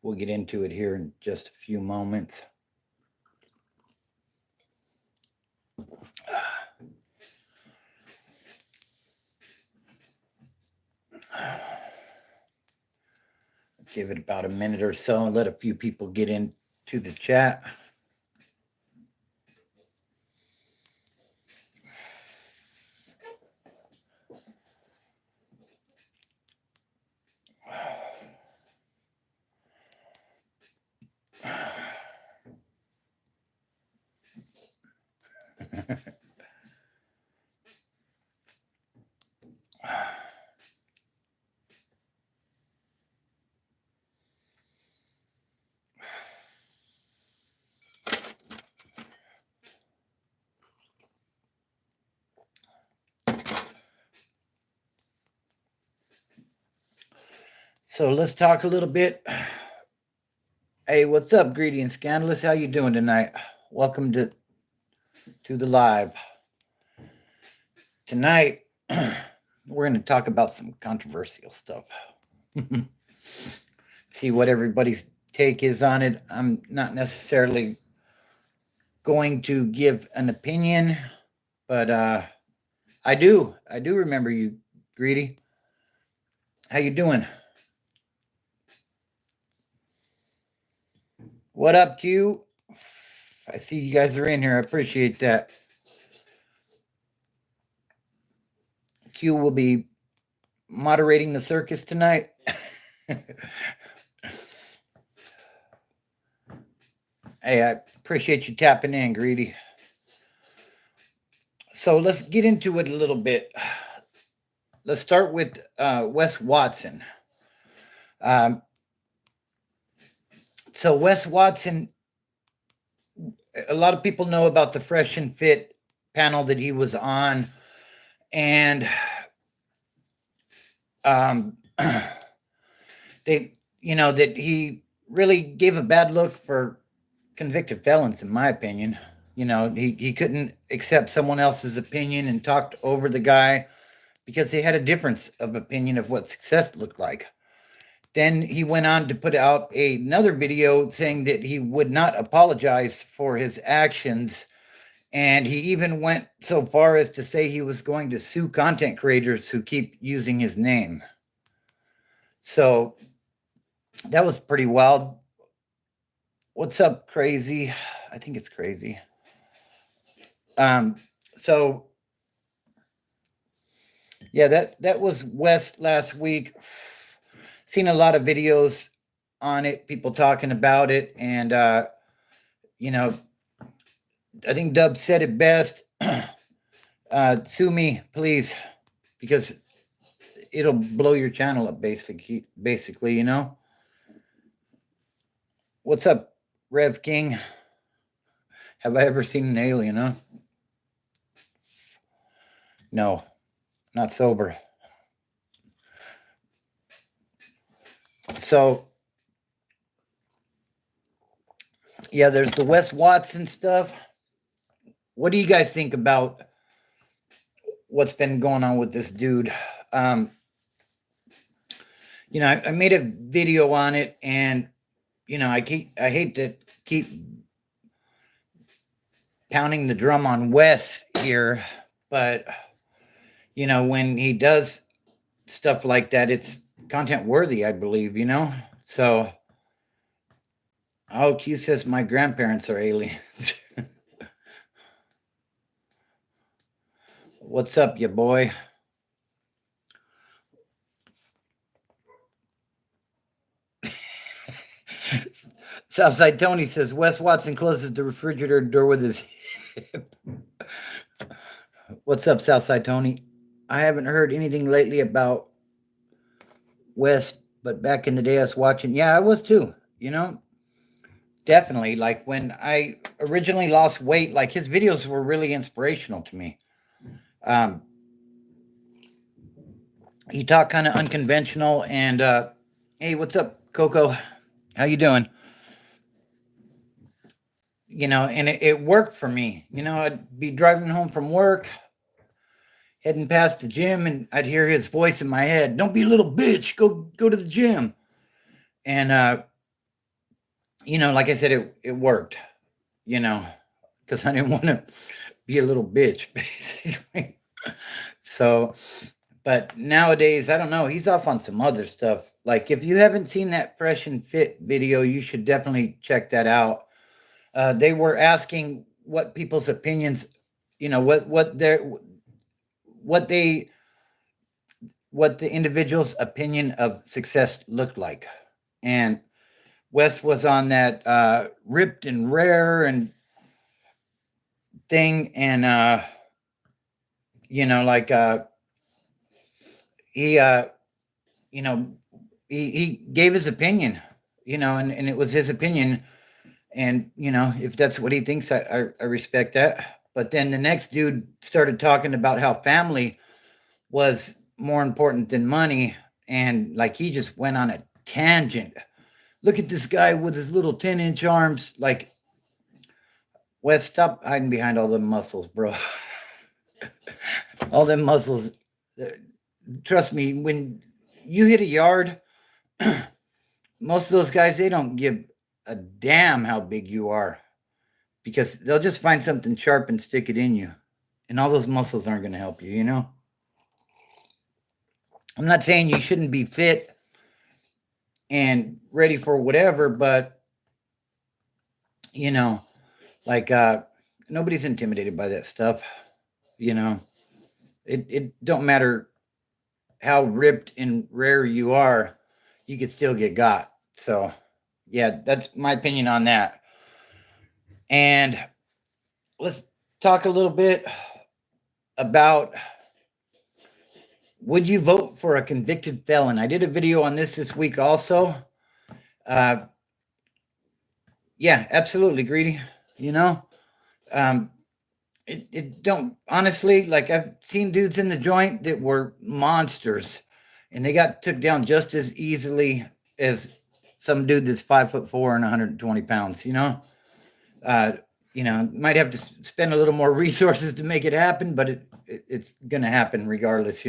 we'll get into it here in just a few moments. Give it about a minute or so and let a few people get into the chat. So let's talk a little bit. Hey, what's up, Greedy and Scandalous? How you doing tonight? Welcome to the live. Tonight, we're going to talk about some controversial stuff. See what everybody's take is on it. I'm not necessarily going to give an opinion, but I do remember you, Greedy. How you doing? What up, Q? I see you guys are in here. I appreciate that. Q will be moderating the circus tonight. Hey, I appreciate you tapping in, Greedy. So let's get into it a little bit. Let's start with Wes Watson. So Wes Watson, a lot of people know about the Fresh and Fit panel that he was on, and they, that he really gave a bad look for convicted felons, in my opinion. He couldn't accept someone else's opinion and talked over the guy because they had a difference of opinion of what success looked like. Then he went on to put out another video saying that he would not apologize for his actions. And he even went so far as to say he was going to sue content creators who keep using his name. So that was pretty wild. What's up, Crazy? I think it's Crazy. So yeah, that was West last week. Seen a lot of videos on it, people talking about it, and I think Dub said it best. Sue me, please, because it'll blow your channel up, basically, What's up, Rev King? Have I ever seen an alien, huh? No, not sober. So, yeah, there's the Wes Watson stuff. What do you guys think about what's been going on with this dude? I made a video on it, and I hate to keep pounding the drum on Wes here, but when he does stuff like that, it's content worthy, I believe. So Q says my grandparents are aliens. What's up, ya boy? Southside Tony says Wes Watson closes the refrigerator door with his hip. What's up, Southside Tony? I haven't heard anything lately about Wes, but back in the day I was watching. Yeah, I was too, Definitely. Like when I originally lost weight, like his videos were really inspirational to me. He talked kind of unconventional, and hey, what's up, Coco? How you doing? And it worked for me. I'd be driving home from work, heading past the gym, and I'd hear his voice in my head. Don't be a little bitch. Go to the gym. And like I said, it worked, you know, because I didn't want to be a little bitch, basically. So, but nowadays, I don't know. He's off on some other stuff. Like, if you haven't seen that Fresh and Fit video, you should definitely check that out. They were asking what people's opinions, what they what the individual's opinion of success looked like, and Wes was on that ripped and rare and thing, and like he you know he gave his opinion, and it was his opinion, and if that's what he thinks, I respect that. But then the next dude started talking about how family was more important than money, and like he just went on a tangent. Look at this guy with his little 10-inch arms. Like, Wes, stop hiding behind all the muscles, bro. All them muscles. uh, Trust me, when you hit a yard, most of those guys, they don't give a damn how big you are, because they'll just find something sharp and stick it in you. And all those muscles aren't going to help you. I'm not saying you shouldn't be fit and ready for whatever, but, you know, like, nobody's intimidated by that stuff. You know, it don't matter how ripped and rare you are, you could still get got. So, yeah, that's my opinion on that. And let's talk a little bit about, would you vote for a convicted felon? I did a video on this week also. Uh, yeah, absolutely, Greedy. You know, um, it don't, honestly, like, I've seen dudes in the joint that were monsters, and they got took down just as easily as some dude that's 5'4" and 120 pounds. Uh, might have to spend a little more resources to make it happen, but it's gonna happen regardless.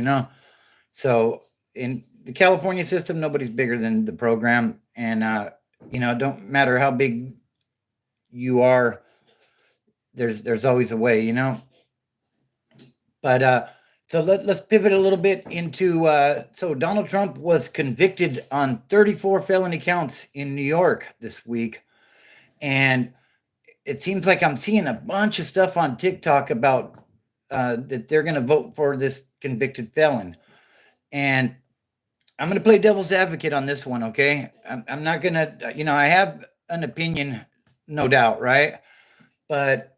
So in the California system, nobody's bigger than the program, and it don't matter how big you are. There's always a way. But so let's pivot a little bit into, so Donald Trump was convicted on 34 felony counts in New York this week, and it seems like I'm seeing a bunch of stuff on TikTok about that they're going to vote for this convicted felon. And I'm going to play devil's advocate on this one, okay? I'm not going to, I have an opinion, no doubt, right? But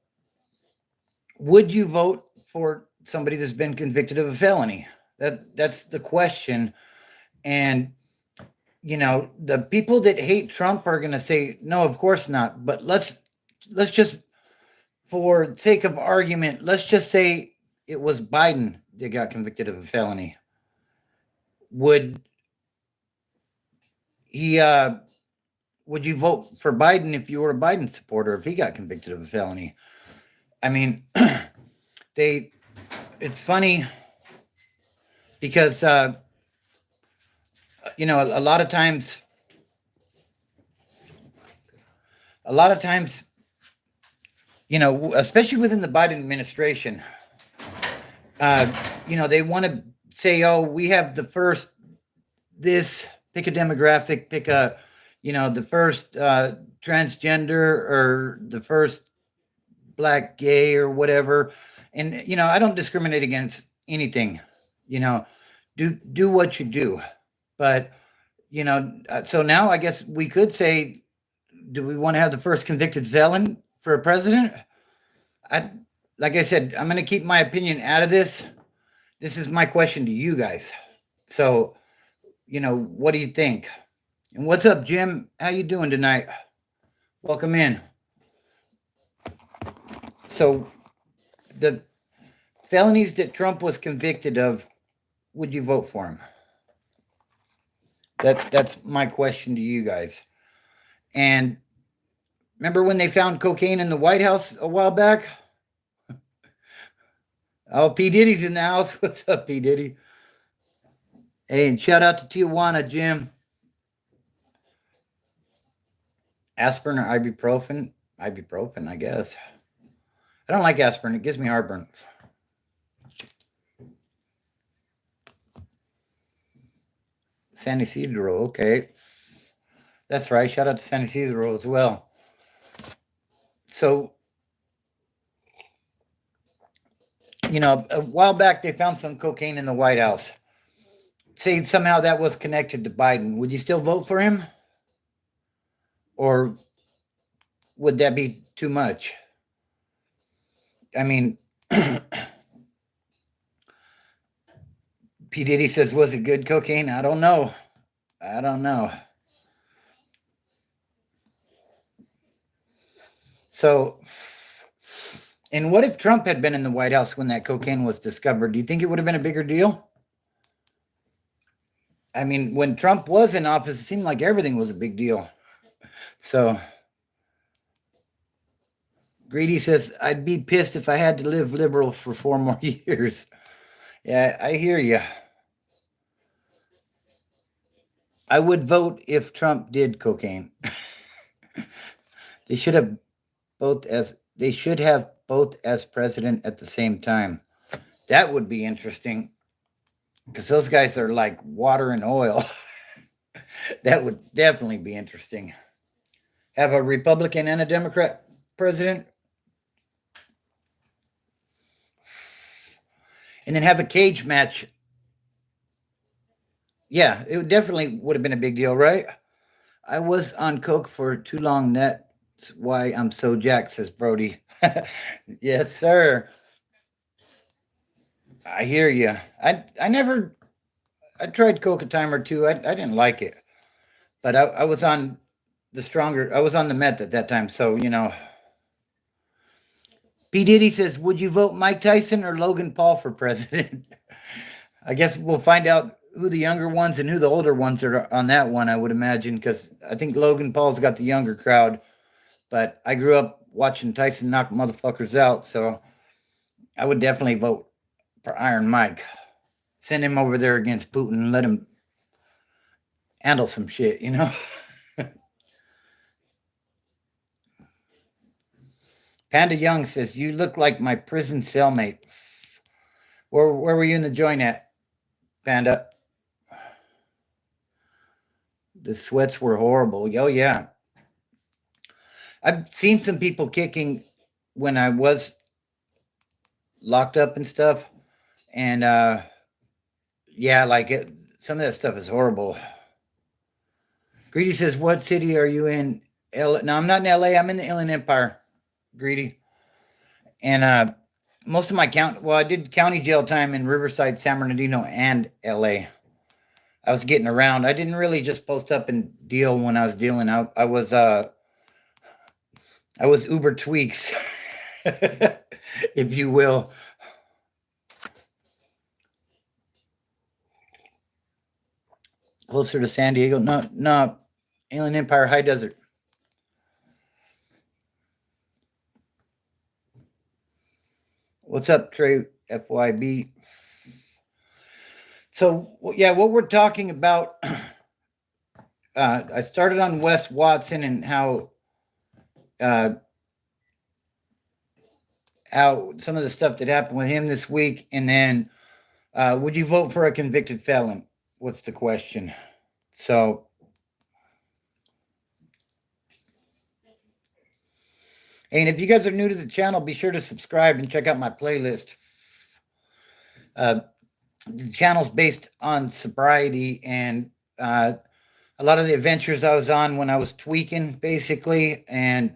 would you vote for somebody that's been convicted of a felony? That's the question. And the people that hate Trump are going to say, no, of course not. But let's just, for sake of argument, let's just say it was Biden that got convicted of a felony. Would he? Would you vote for Biden if you were a Biden supporter if he got convicted of a felony? I mean, they. It's funny because a lot of times, especially within the Biden administration, they want to say, oh, we have the first, this, pick a demographic, pick a, the first transgender, or the first black gay, or whatever. And, I don't discriminate against anything, do what you do. But, so now I guess we could say, do we want to have the first convicted felon for a president? Like I said, I'm going to keep my opinion out of this. This is my question to you guys. So, what do you think? And what's up, Jim? How you doing tonight? Welcome in. So, the felonies that Trump was convicted of, would you vote for him? That's my question to you guys. And remember when they found cocaine in the White House a while back? Oh, P. Diddy's in the house. What's up, P. Diddy? Hey, and shout out to Tijuana, Jim. Aspirin or ibuprofen? Ibuprofen, I guess. I don't like aspirin. It gives me heartburn. San Isidro, okay. That's right. Shout out to San Isidro as well. So, a while back they found some cocaine in the White House. Say somehow that was connected to Biden. Would you still vote for him? Or would that be too much? I mean, P. Diddy says, was it good cocaine? I don't know. So, and what if Trump had been in the White House when that cocaine was discovered? Do you think it would have been a bigger deal? I mean, when Trump was in office, it seemed like everything was a big deal. So, Greedy says, I'd be pissed if I had to live liberal for 4 more years. Yeah, I hear you. I would vote if Trump did cocaine. They should have both as president at the same time. That would be interesting because those guys are like water and oil. That would definitely be interesting. Have a Republican and a Democrat president, and then have a cage match. Yeah, it definitely would have been a big deal, right? I was on coke for too long. That's why I'm so jacked, says Brody. Yes, sir. I hear you. I tried coke a time or two. I didn't like it, but I was on I was on the meth at that time. So, P. Diddy says, would you vote Mike Tyson or Logan Paul for president? I guess we'll find out who the younger ones and who the older ones are on that one, I would imagine, because I think Logan Paul's got the younger crowd. But I grew up watching Tyson knock motherfuckers out, so I would definitely vote for Iron Mike. Send him over there against Putin and let him handle some shit, Panda Young says, you look like my prison cellmate. Where were you in the joint at, Panda? The sweats were horrible. Oh, yeah. I've seen some people kicking when I was locked up and stuff. And yeah, some of that stuff is horrible. Greedy says, what city are you in? No, I'm not in LA. I'm in the Inland Empire, Greedy. And most of my I did county jail time in Riverside, San Bernardino, and LA. I was getting around. I didn't really just post up and deal when I was dealing. I was Uber Tweaks, if you will. Closer to San Diego. No, Inland Empire, High Desert. What's up, Trey FYB? So, yeah, what we're talking about, I started on Wes Watson and how some of the stuff that happened with him this week. And then, would you vote for a convicted felon? What's the question? So, and if you guys are new to the channel, be sure to subscribe and check out my playlist. The channel's based on sobriety and a lot of the adventures I was on when I was tweaking, basically, and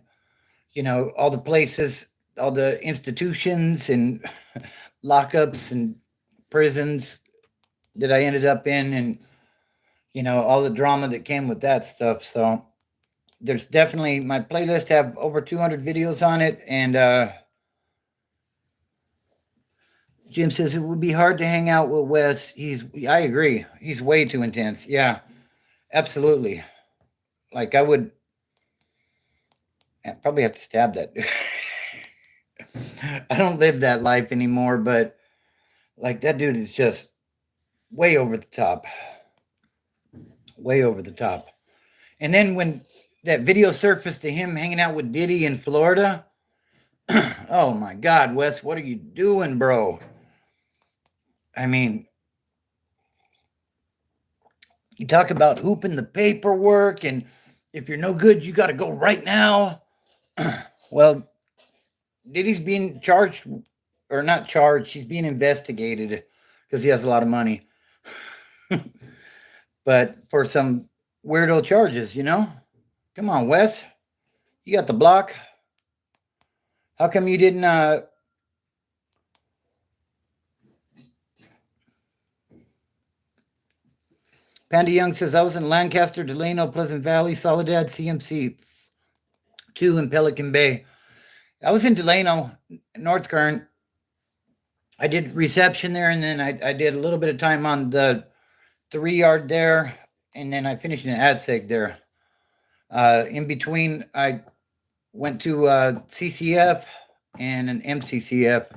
all the places, all the institutions and lockups and prisons that I ended up in, and all the drama that came with that stuff. So there's definitely, my playlist have over 200 videos on it. And Jim says it would be hard to hang out with Wes. I agree. He's way too intense. Yeah, absolutely. Like I'd probably have to stab that dude. I don't live that life anymore, but like that dude is just way over the top. Way over the top. And then when that video surfaced to him hanging out with Diddy in Florida. Oh my God, Wes, what are you doing, bro? I mean, you talk about hooping the paperwork, and if you're no good, you got to go right now. Well, Diddy's being charged, or not charged, he's being investigated because he has a lot of money. But for some weirdo charges, you know? Come on, Wes. You got the block. How come you didn't Panda Young says, I was in Lancaster, Delano, Pleasant Valley, Soledad, CMC 2 in Pelican Bay. I was in Delano, North Current. I did reception there, and then I did a little bit of time on the 3-yard there, and then I finished in AdSeg there. In between, I went to CCF and an MCCF.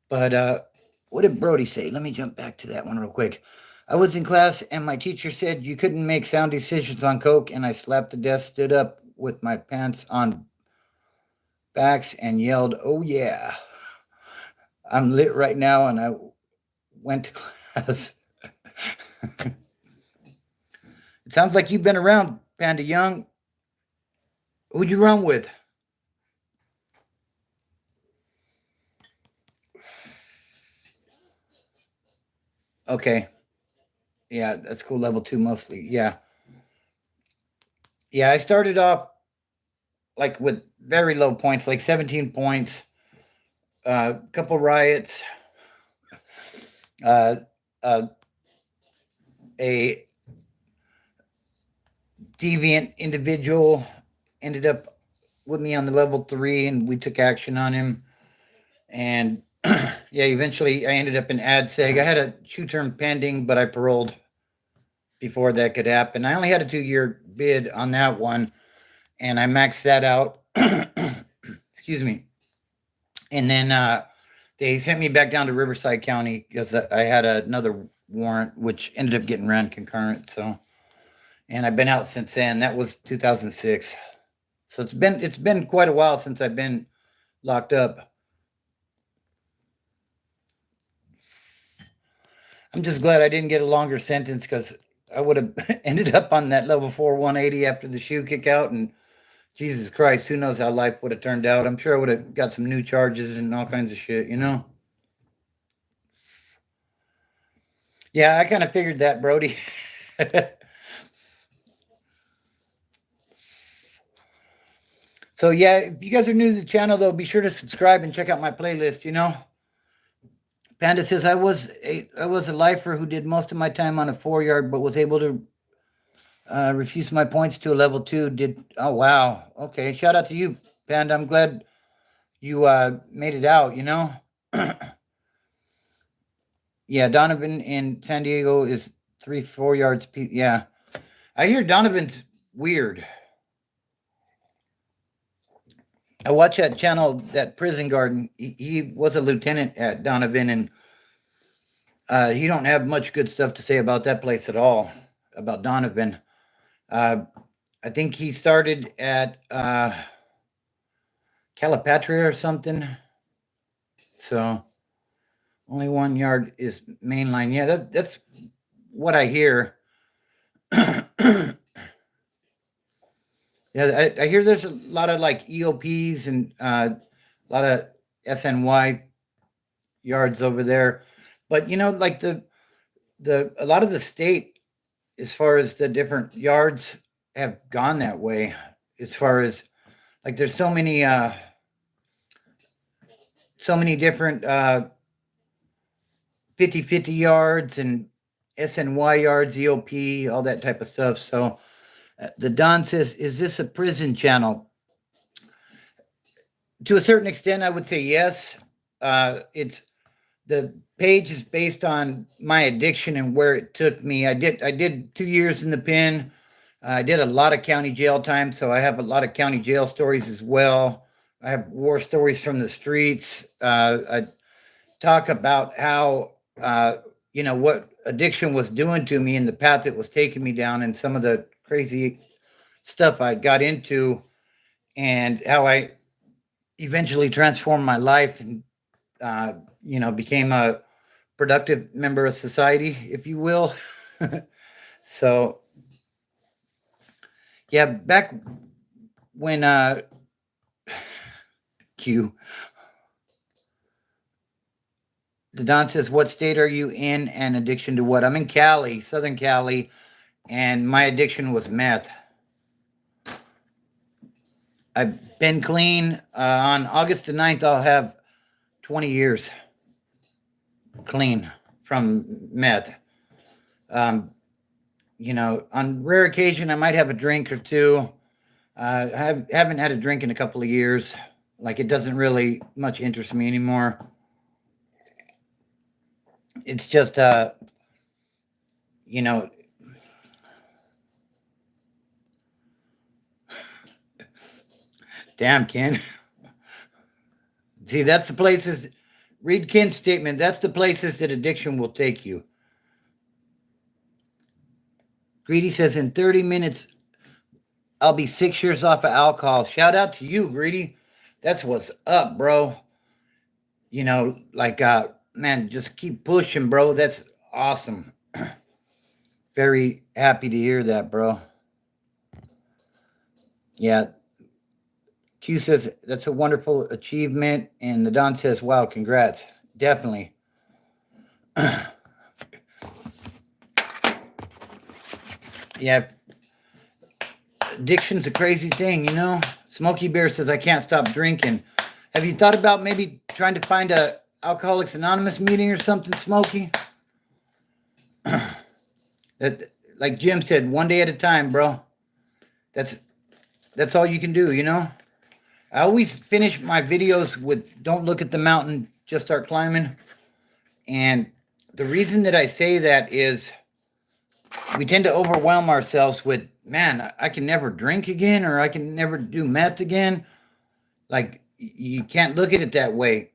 But what did Brody say? Let me jump back to that one real quick. I was in class, and my teacher said you couldn't make sound decisions on coke, and I slapped the desk, stood up with my pants on backs, and yelled, "Oh yeah, I'm lit right now," and I went to class. It sounds like you've been around, Panda Young. Who'd you run with? Okay. Yeah, that's cool. Level 2 mostly. Yeah. Yeah, I started off like with very low points, like 17 points, a couple riots, uh, uh, a deviant individual ended up with me on the level 3, and we took action on him. And yeah, eventually I ended up in AdSeg. I had a 2-term pending, but I paroled before that could happen. I only had a 2-year bid on that one, and I maxed that out. Excuse me. And then they sent me back down to Riverside County because I had another warrant, which ended up getting ran concurrent. So, and I've been out since then. That was 2006. So it's been quite a while since I've been locked up. I'm just glad I didn't get a longer sentence, because I would have ended up on that level 4 180 after the shoe kick out, and Jesus Christ, who knows how life would have turned out. I'm sure I would have got some new charges and all kinds of shit, you know? Yeah, I kind of figured that, Brody. So yeah, if you guys are new to the channel, though, be sure to subscribe and check out my playlist, you know? Panda says, I was a lifer who did most of my time on a 4-yard, but was able to refuse my points to a level 2. Oh, wow. Okay, shout out to you, Panda. I'm glad you made it out, you know? Yeah, Donovan in San Diego is 3-4 yards. Yeah, I hear Donovan's weird. I watch that channel, that Prison Garden. He was a lieutenant at Donovan, and he don't have much good stuff to say about that place at all, about Donovan. I think he started at Calipatria or something. So only 1 yard is mainline. Yeah, that's what I hear. Yeah, I hear there's a lot of like EOPs and a lot of SNY yards over there, but you know, like the a lot of the state, as far as the different yards, have gone that way. As far as like, there's so many different 50-50 yards and SNY yards, EOP, all that type of stuff. So the Don says, is this a prison channel? To a certain extent, I would say yes. It's the page is based on my addiction and where it took me. I did 2 years in the pen. I did a lot of county jail time, so I have a lot of county jail stories as well. I have war stories from the streets. I talk about how you know, what addiction was doing to me and the path it was taking me down, and some of the crazy stuff I got into and how I eventually transformed my life and, uh, became a productive member of society, if you will. So, yeah, back when Q, the Don says, "What state are you in and addiction to what?" I'm in Cali, Southern Cali, and my addiction was meth. I've been clean. On August the 9th, I'll have 20 years clean from meth. Um, on rare occasion, I might have a drink or two. Haven't had a drink in a couple of years. Like, it doesn't really much interest me anymore. It's just, you know, damn, Ken. See, that's the places, read Ken's statement. That's the places that addiction will take you. Greedy says, in 30 minutes, I'll be 6 years off of alcohol. Shout out to you, Greedy. That's what's up, bro. Man, just keep pushing, bro. That's awesome. Very happy to hear that, bro. Yeah. Q says, that's a wonderful achievement. And the Don says, wow, congrats. Definitely. Yeah. Addiction's a crazy thing, Smokey Bear says, I can't stop drinking. Have you thought about maybe trying to find a Alcoholics Anonymous meeting or something, Smokey? That, like Jim said, one day at a time, bro. That's all you can do, I always finish my videos with don't look at the mountain, just start climbing. And the reason that I say that is we tend to overwhelm ourselves with, man, I can never drink again, or I can never do meth again. Like, you can't look at it that way.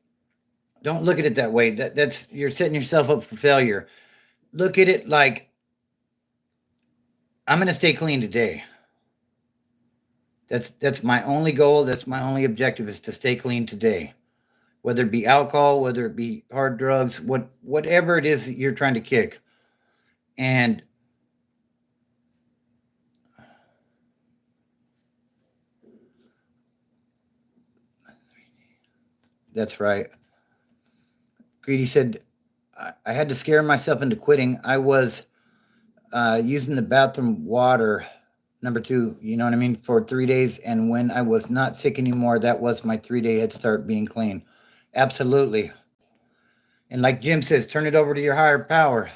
Don't look at it that way. That's you're setting yourself up for failure. Look at it like, I'm going to stay clean today. That's my only goal. That's my only objective, is to stay clean today. Whether it be alcohol, whether it be hard drugs, whatever it is that you're trying to kick. And that's right. Greedy said, I had to scare myself into quitting. I was using the bathroom water, number 2, you know what I mean, for 3 days. And when I was not sick anymore, that was my 3-day head start being clean. Absolutely. And like Jim says, turn it over to your higher power.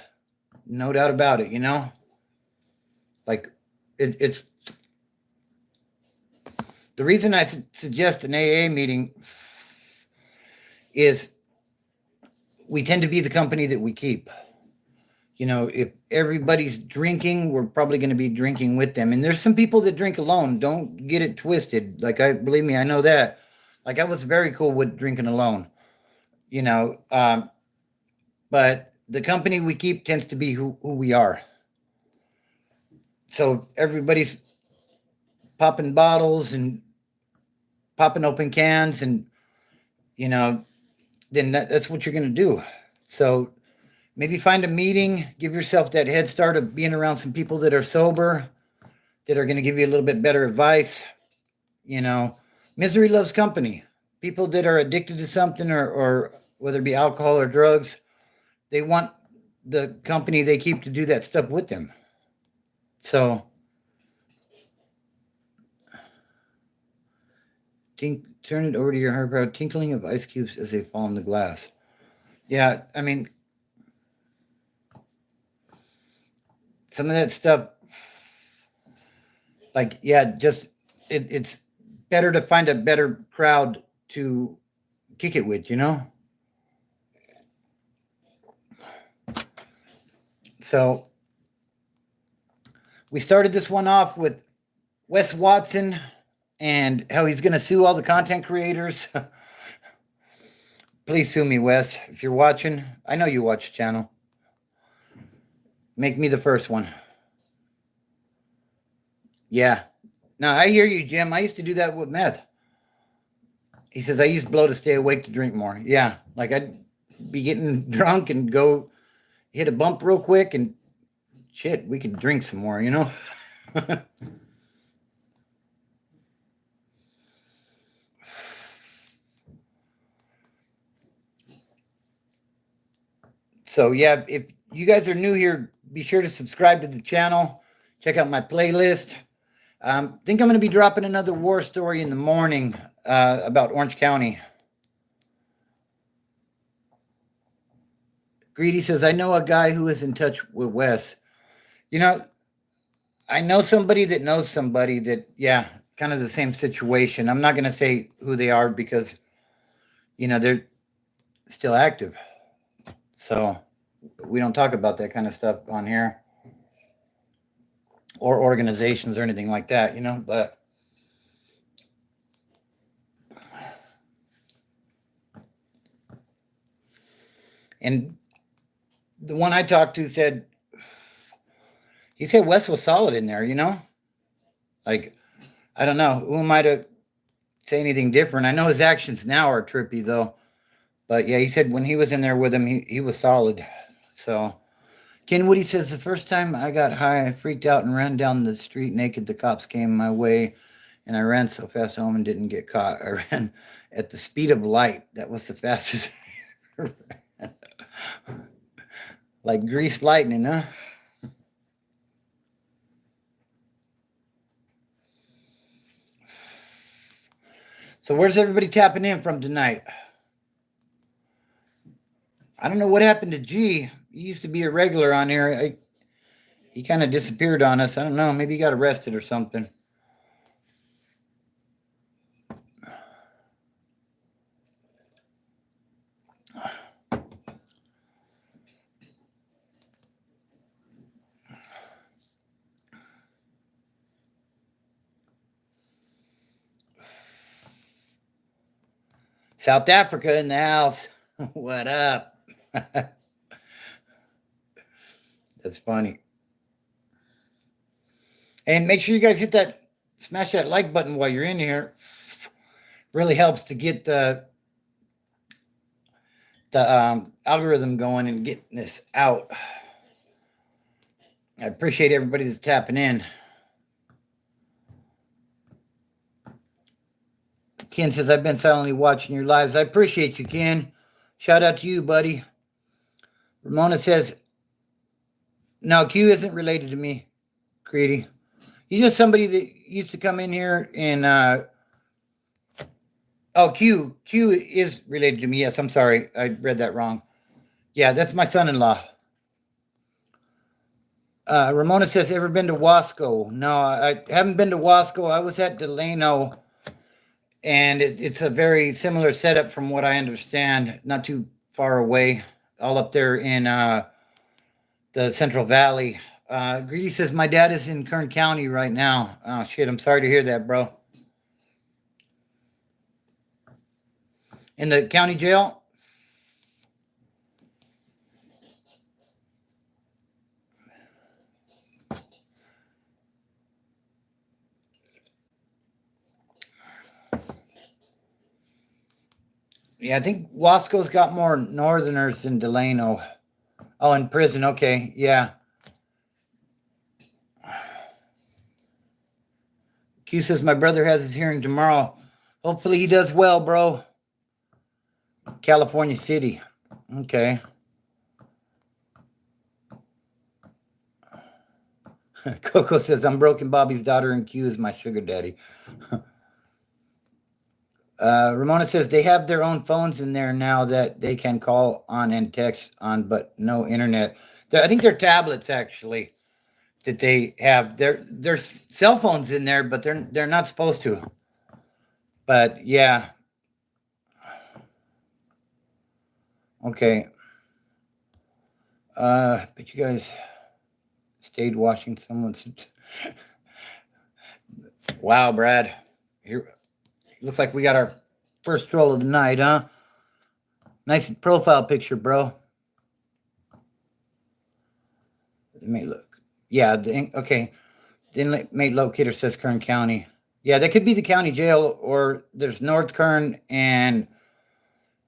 No doubt about it, Like, it's the reason I suggest an AA meeting is we tend to be the company that we keep. If everybody's drinking, we're probably going to be drinking with them. And there's some people that drink alone. Don't get it twisted. Like, believe me, I know that. Like, I was very cool with drinking alone, but the company we keep tends to be who we are. So everybody's popping bottles and popping open cans, and then that's what you're going to do. So maybe find a meeting, give yourself that head start of being around some people that are sober, that are going to give you a little bit better advice. Misery loves company. People that are addicted to something, or whether it be alcohol or drugs, they want the company they keep to do that stuff with them. So turn it over to your higher power. Tinkling of ice cubes as they fall in the glass. Yeah, I mean, some of that stuff, like, yeah, just it's better to find a better crowd to kick it with, So we started this one off with Wes Watson and how he's going to sue all the content creators. Please sue me, Wes, if you're watching. I know you watch the channel. Make me the first one. Yeah. Now, I hear you, Jim. I used to do that with meth. He says, I used blow to stay awake to drink more. Yeah, like I'd be getting drunk and go hit a bump real quick and shit, we could drink some more, you know? So, yeah, if you guys are new here, be sure to subscribe to the channel. Check out my playlist. I think I'm going to be dropping another war story in the morning about Orange County. Greedy says, I know a guy who is in touch with Wes. You know, I know somebody that, yeah, kind of the same situation. I'm not going to say who they are because, you know, they're still active. So we don't talk about that kind of stuff on here or organizations or anything like that, you know, but and the one I talked to said, he said Wes was solid in there, you know? Like, I don't know. Who am I to say anything different? I know his actions now are trippy, though. But yeah, he said when he was in there with him, he was solid. So, Ken Woody says, the first time I got high, I freaked out and ran down the street naked. The cops came my way, and I ran so fast home and didn't get caught. I ran at the speed of light. That was the fastest I ever ran. Like greased lightning, huh? So where's everybody tapping in from tonight? I don't know what happened to G. He used to be a regular on here. He kind of disappeared on us. I don't know. Maybe he got arrested or something. South Africa in the house. What up? That's funny. And make sure you guys smash that like button while you're in here. Really helps to get the algorithm going and getting this out. I appreciate everybody that's tapping in. Ken says, I've been silently watching your lives. I appreciate you, Ken. Shout out to you, buddy. Ramona says, no, Q isn't related to me, Greedy. He's just somebody that used to come in here and, Q is related to me. Yes, I'm sorry. I read that wrong. Yeah, that's my son-in-law. Ramona says, ever been to Wasco? No, I haven't been to Wasco. I was at Delano, and it's a very similar setup from what I understand. Not too far away, all up there in the Central Valley. Greedy says, my dad is in Kern County right now. Oh, shit, I'm sorry to hear that, bro. In the county jail? Yeah, I think Wasco's got more northerners than Delano. Oh, in prison. Okay, yeah. Q says, my brother has his hearing tomorrow. Hopefully he does well, bro. California City. Okay. Coco says, I'm broken Bobby's daughter and Q is my sugar daddy. Ramona says they have their own phones in there now that they can call on and text on, but no internet. I think they're tablets actually that they have. There's cell phones in there, but they're not supposed to. But yeah. Okay. But you guys stayed watching someone's. Wow, Brad. Here. Looks like we got our first troll of the night, huh? Nice profile picture, bro. Let me look. Yeah, okay. The inmate locator says Kern County. Yeah, that could be the county jail, or there's North Kern and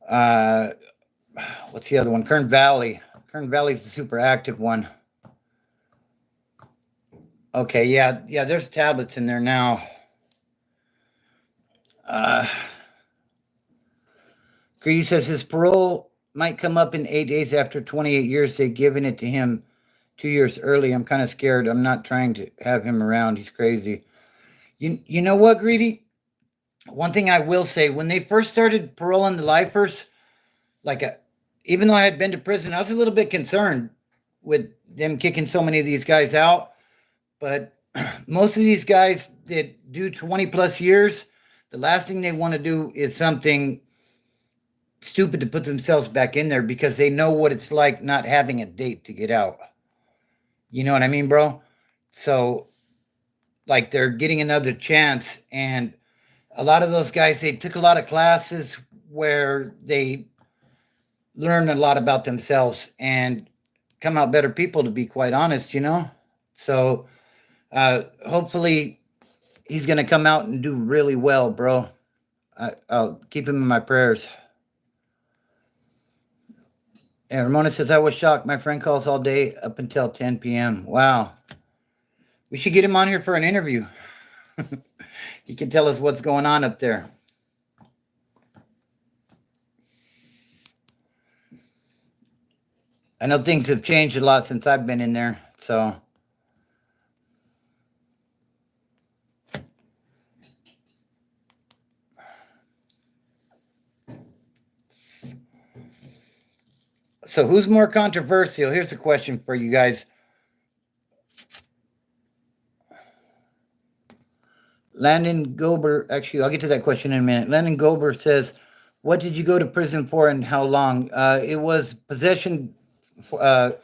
uh, what's the other one? Kern Valley. Kern Valley's the super active one. Okay, yeah, there's tablets in there now. Greedy says his parole might come up in 8 days after 28 years. They've given it to him 2 years early. I'm kind of scared. I'm not trying to have him around. He's crazy. You know what, Greedy? One thing I will say, when they first started paroling the lifers, like even though I had been to prison, I was a little bit concerned with them kicking so many of these guys out. But most of these guys that do 20 plus years, the last thing they want to do is something stupid to put themselves back in there, because they know what it's like not having a date to get out. You know what I mean, bro? So, like, they're getting another chance. And a lot of those guys, they took a lot of classes where they learn a lot about themselves and come out better people, to be quite honest, So hopefully he's going to come out and do really well, bro. I'll keep him in my prayers. And Ramona says, I was shocked. My friend calls all day up until 10 p.m. Wow. We should get him on here for an interview. He can tell us what's going on up there. I know things have changed a lot since I've been in there, so. So who's more controversial? Here's a question for you guys. Landon Gober, actually, I'll get to that question in a minute. Landon Gober says, what did you go to prison for and how long? It was possession of a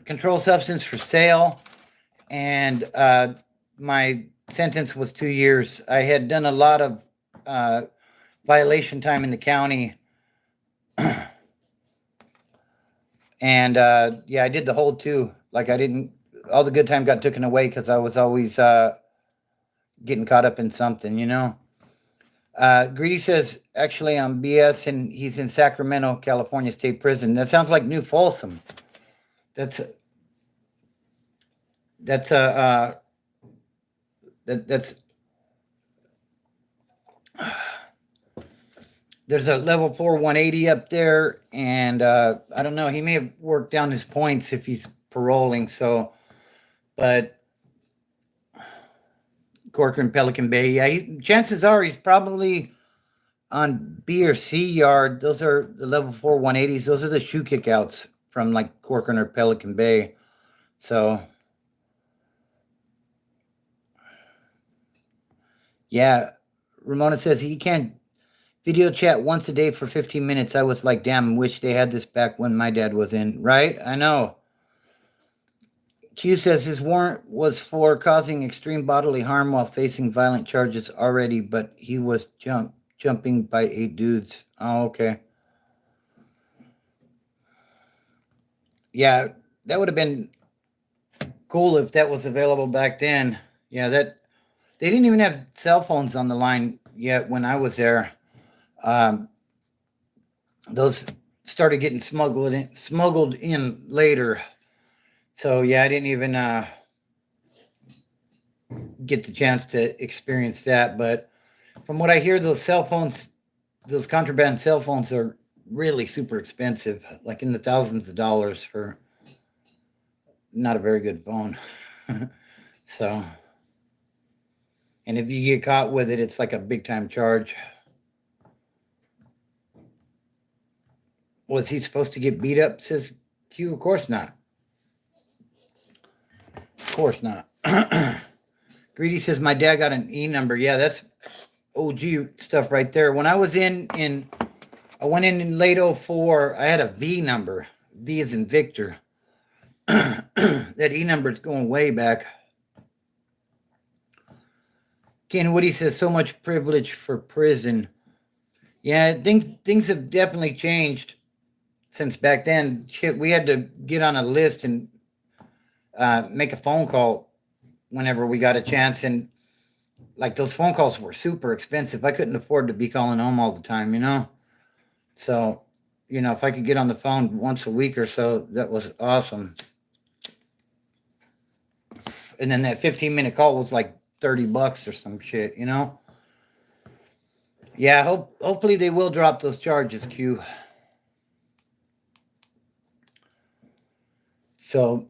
controlled substance for sale, and my sentence was 2 years. I had done a lot of violation time in the county. And yeah, I did the whole 2. Like, all the good time got taken away because I was always getting caught up in something, Greedy says, actually, I'm BS, and he's in Sacramento, California State Prison. That sounds like New Folsom. That's there's a level 4 180 up there, and I don't know, he may have worked down his points if he's paroling, so, but Corcoran, Pelican Bay, yeah, chances are he's probably on B or C yard. Those are the level 4 180s. Those are the shoe kickouts from like Corcoran or Pelican Bay. So, yeah, Ramona says he can't video chat once a day for 15 minutes. I was like, damn, wish they had this back when my dad was in. Right? I know. Q says his warrant was for causing extreme bodily harm while facing violent charges already, but he was jumping by 8 dudes. Oh, okay. Yeah, that would have been cool if that was available back then. Yeah, they didn't even have cell phones on the line yet when I was there. Those started getting smuggled in later. So yeah, I didn't even get the chance to experience that. But from what I hear, those contraband cell phones are really super expensive, like in the thousands of dollars for not a very good phone. So, and if you get caught with it, it's like a big time charge. Was he supposed to get beat up, says Q? Of course not. Of course not. Greedy says, my dad got an E number. Yeah, that's OG stuff right there. When I was I went in late 04, I had a V number. V as in Victor. That E number is going way back. Ken Woody says, so much privilege for prison. Yeah, things have definitely changed since back then. Shit, we had to get on a list and make a phone call whenever we got a chance. And like those phone calls were super expensive. I couldn't afford to be calling home all the time, you know? So, you know, if I could get on the phone once a week or so, that was awesome. And then that 15-minute call was like $30 or some shit, you know? Yeah, hopefully they will drop those charges, Q. So,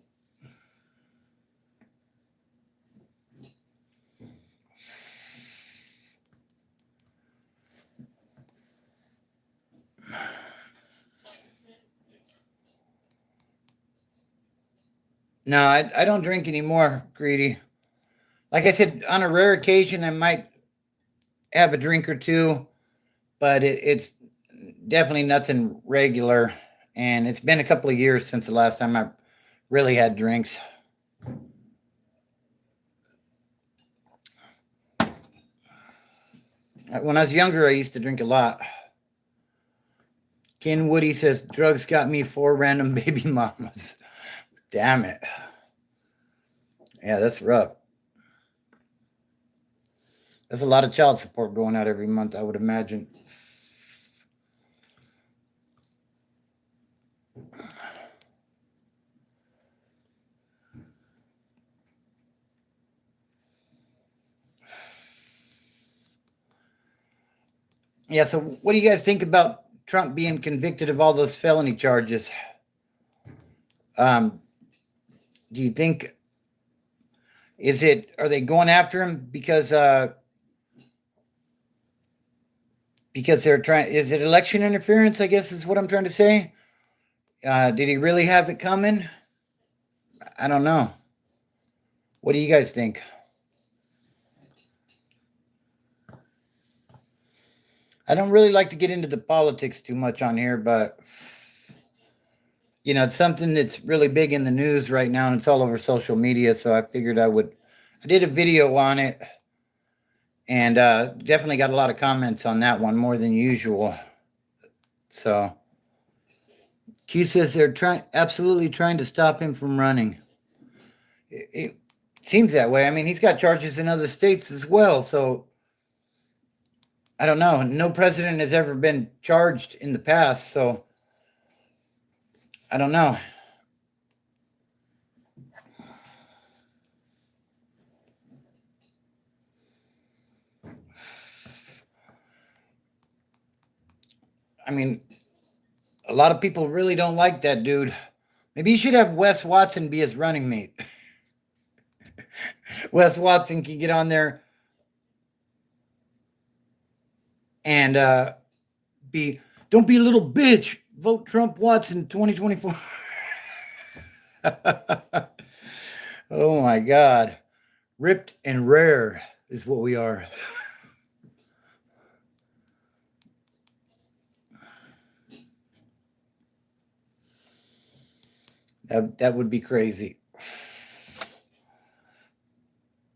no, I don't drink anymore, Greedy. Like I said, on a rare occasion, I might have a drink or two, but it's definitely nothing regular. And it's been a couple of years since the last time I really had drinks. When I was younger, I used to drink a lot. Ken Woody says, drugs got me 4 random baby mamas. Damn it. Yeah, that's rough. That's a lot of child support going out every month, I would imagine. Yeah, so what do you guys think about Trump being convicted of all those felony charges? Do you think are they going after him because they're trying, is it election interference, I guess is what I'm trying to say? Did he really have it coming? I don't know. What do you guys think? I don't really like to get into the politics too much on here, but you know, it's something that's really big in the news right now, and it's all over social media. So I figured I did a video on it, and definitely got a lot of comments on that one, more than usual. So Q says they're absolutely trying to stop him from running. It seems that way. I mean, he's got charges in other states as well, so I don't know. No president has ever been charged in the past, so I don't know. I mean, a lot of people really don't like that dude. Maybe you should have Wes Watson be his running mate. Wes Watson can get on there and don't be a little bitch. Vote Trump Watson 2024. Oh my God. Ripped and rare is what we are. That would be crazy.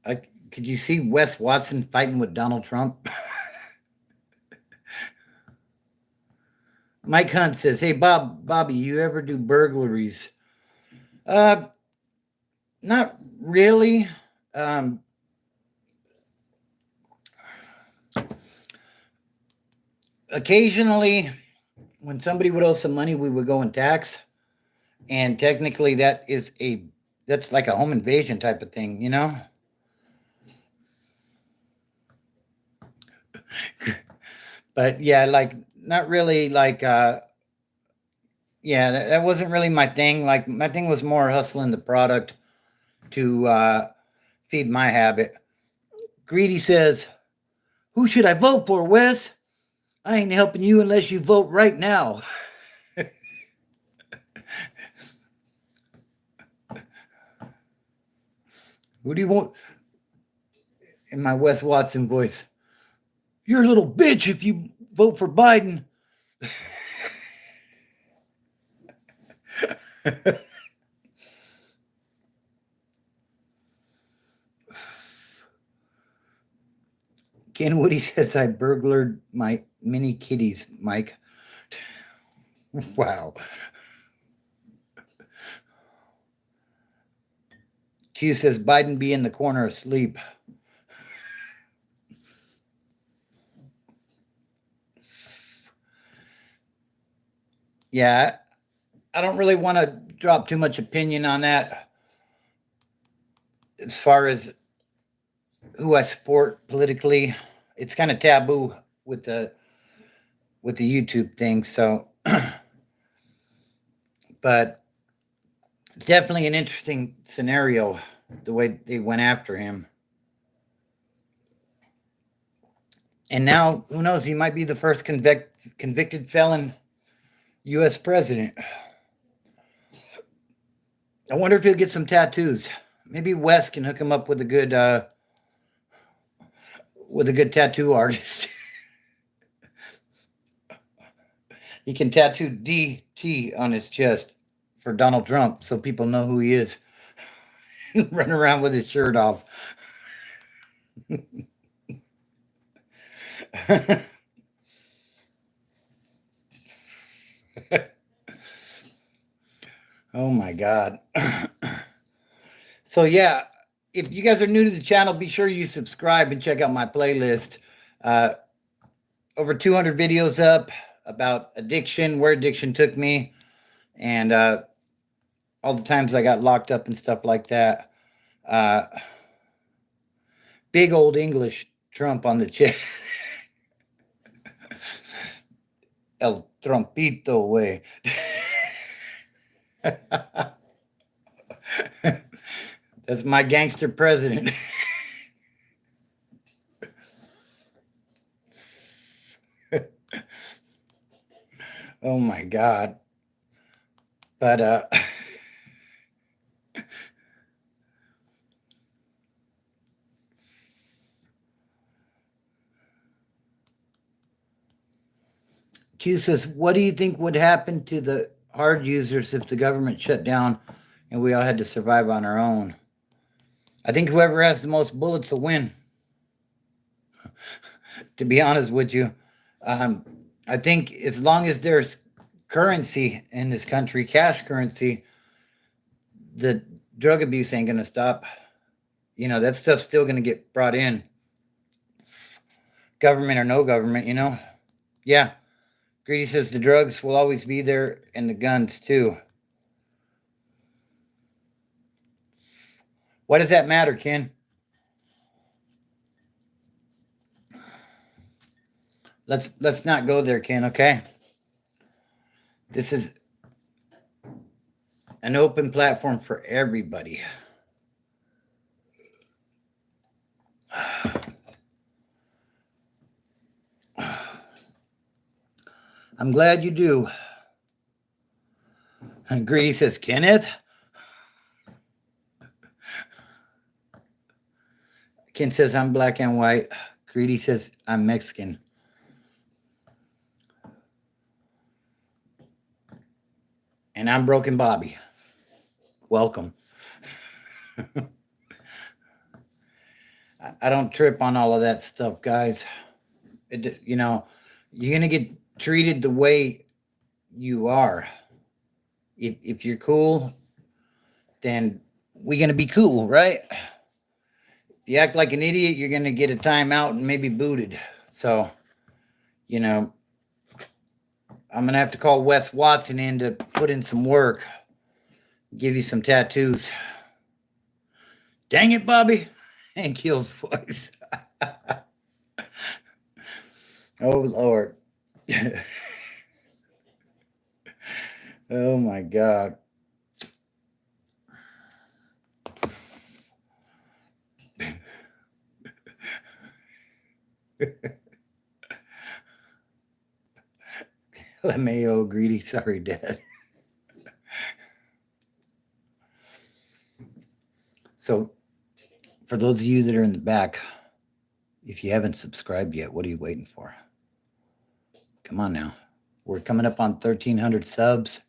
Could you see Wes Watson fighting with Donald Trump? Mike Hunt says, "Hey Bobby, you ever do burglaries?" Not really. Occasionally, when somebody would owe some money, we would go and tax, and technically that's like a home invasion type of thing, you know. But yeah, like not really like yeah, that wasn't really my thing. Like my thing was more hustling the product to feed my habit. Greedy says, "Who should I vote for, Wes? I ain't helping you unless you vote right now." Who do you want? In my Wes Watson voice, "You're a little bitch if you vote for Biden." Ken Woody says, "I burglared my mini kitties, Mike." Wow. Q says Biden be in the corner asleep. Yeah, I don't really want to drop too much opinion on that as far as who I support politically. It's kind of taboo with the YouTube thing, so but it's definitely an interesting scenario the way they went after him. And now, who knows, he might be the first convicted felon U.S. president. I wonder if he'll get some tattoos. Maybe Wes can hook him up with a good tattoo artist. He can tattoo DT on his chest for Donald Trump so people know who he is. Run around with his shirt off. Oh my God. So yeah, if you guys are new to the channel, be sure you subscribe and check out my playlist. Over 200 videos up about addiction, where addiction took me, and all the times I got locked up and stuff like that. Big old English Trump on the chest. El Trumpito way. That's my gangster president. Oh my God. But Q says, what do you think would happen to the hard users if the government shut down and we all had to survive on our own? I think whoever has the most bullets will win. To be honest with you, I think as long as there's currency in this country, cash currency, the drug abuse ain't going to stop. You know, that stuff's still going to get brought in. Government or no government, you know? Yeah. Greedy says the drugs will always be there and the guns too. Why does that matter, Ken? Let's not go there, Ken, okay? This is an open platform for everybody. I'm glad you do. And Greedy says, Kenneth? Ken says, I'm black and white. Greedy says, I'm Mexican. And I'm Broken Bobby. Welcome. I don't trip on all of that stuff, guys. You know, you're going to get treated the way you are. If you're cool, then we're going to be cool, right? If you act like an idiot, you're going to get a timeout and maybe booted. So, you know, I'm going to have to call Wes Watson in to put in some work. Give you some tattoos. Dang it, Bobby. And Kill's voice. Oh, Lord. Oh, my God. LMAO, Greedy. Sorry, Dad. So, for those of you that are in the back, if you haven't subscribed yet, what are you waiting for? Come on now. We're coming up on 1,300 subs.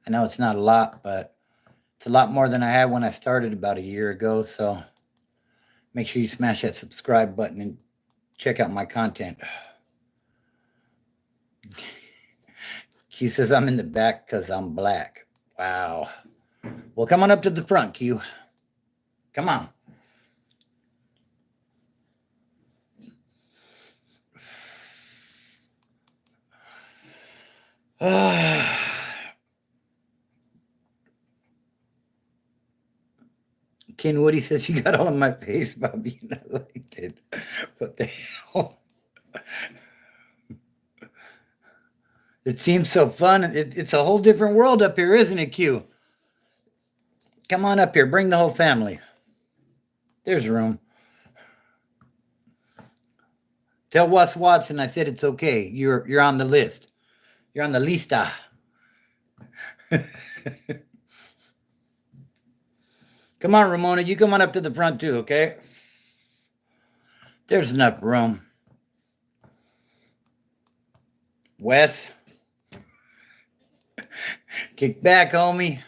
I know it's not a lot, but it's a lot more than I had when I started about a year ago. So make sure you smash that subscribe button and check out my content. Q says I'm in the back because I'm black. Wow. Well, come on up to the front, Q. Come on. Ken Woody says, you got all in my face about being elected. What the hell? It seems so fun. It's a whole different world up here, isn't it, Q? Come on up here. Bring the whole family. There's room. Tell Wes Watson I said it's okay. You're on the list. You're on the lista. Come on, Ramona. You come on up to the front too, okay? There's enough room. Wes. Kick back, homie.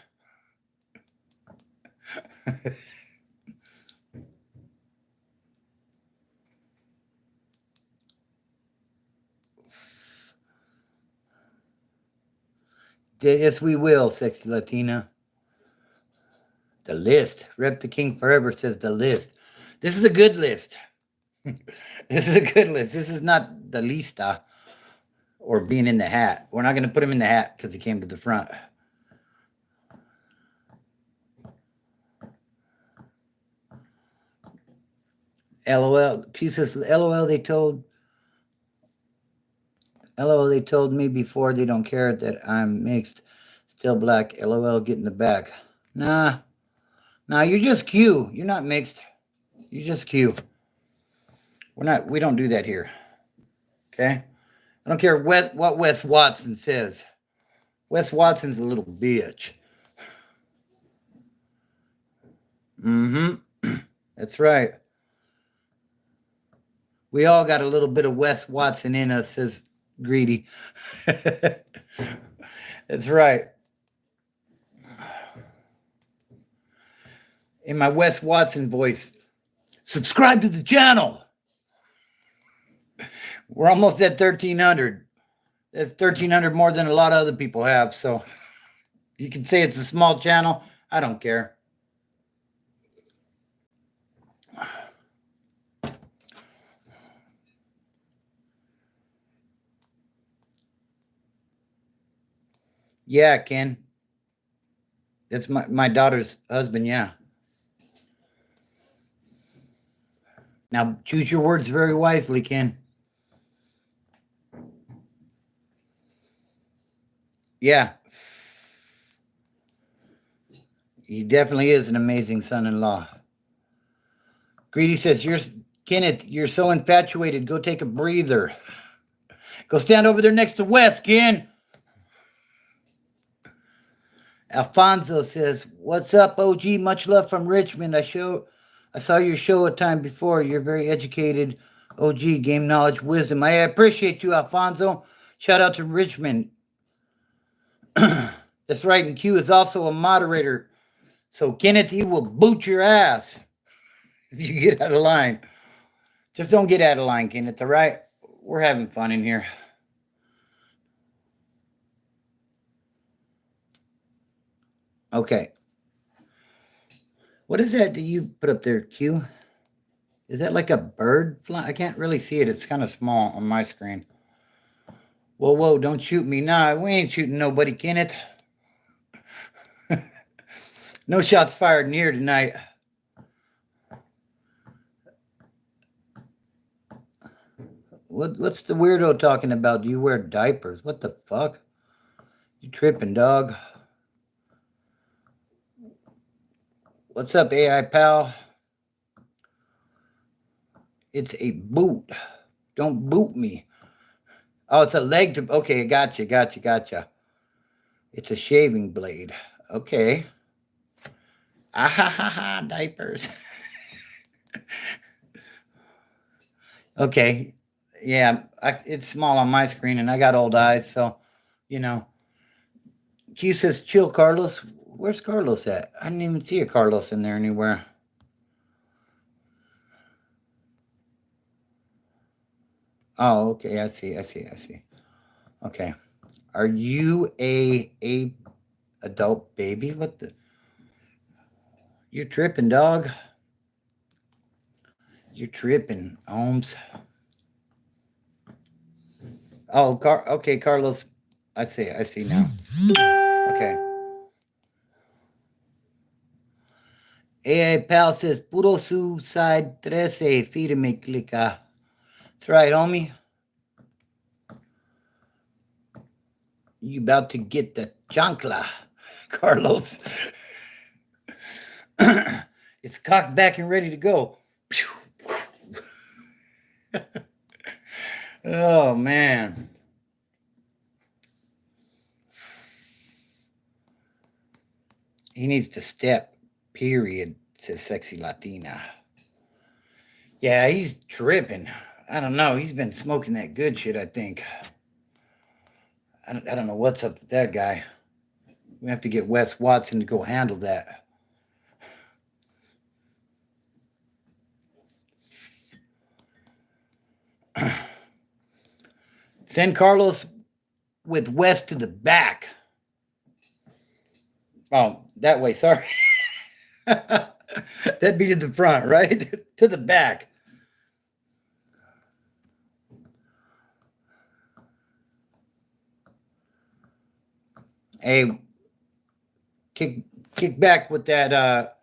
Yes, we will, sexy Latina. The list. Rep the King Forever says the list. This is a good list. This is a good list. This is not the lista or being in the hat. We're not going to put him in the hat because he came to the front. LOL. Q says, LOL, they told me before they don't care that I'm mixed. Still black. LOL, get in the back. Nah, you're just Q. You're not mixed. You're just Q. We don't do that here. Okay? I don't care what Wes Watson says. Wes Watson's a little bitch. Mm-hmm. That's right. We all got a little bit of Wes Watson in us, says Greedy. That's right. In my Wes Watson voice, subscribe to the channel. We're almost at 1,300. That's 1,300 more than a lot of other people have. So you can say it's a small channel. I don't care. Yeah, Ken. It's my daughter's husband, yeah. Now choose your words very wisely, Ken. Yeah. He definitely is an amazing son-in-law. Greedy says, Kenneth, you're so infatuated. Go take a breather. Go stand over there next to Wes, Ken. Alfonso says, what's up, OG? Much love from Richmond. I saw your show a time before. You're very educated. OG, game knowledge, wisdom. I appreciate you, Alfonso. Shout out to Richmond. That's right. And Q is also a moderator. So Kenneth, he will boot your ass if you get out of line. Just don't get out of line, Kenneth, all right? We're having fun in here. Okay. What is that you put up there, Q? Is that like a bird fly? I can't really see it. It's kind of small on my screen. Whoa, don't shoot me. Nah, we ain't shooting nobody, Kenneth. No shots fired in here tonight. What's the weirdo talking about? Do you wear diapers? What the fuck? You tripping, dog? What's up, AI pal? It's a boot. Don't boot me. Oh, it's a leg to... Okay, gotcha. It's a shaving blade. Okay. Ah, diapers. Okay. Yeah, it's small on my screen, and I got old eyes, so, you know. Q says, chill, Carlos. Where's Carlos at? I didn't even see a Carlos in there anywhere. Oh, okay. I see. Okay. Are you a adult baby? What the? You're tripping, dog. You're tripping, Holmes. Oh, okay, Carlos. I see now. Okay. AI Pal says, Puro Suicide 13, firme clica. That's right, homie. You about to get the chancla, Carlos. It's cocked back and ready to go. Oh, man. He needs to step, period, says Sexy Latina. Yeah, he's tripping. I don't know. He's been smoking that good shit, I think. I don't know what's up with that guy. We have to get Wes Watson to go handle that. Send Carlos with Wes to the back. Oh, that way, sorry. That'd be to the front, right? To the back. Hey, kick back with that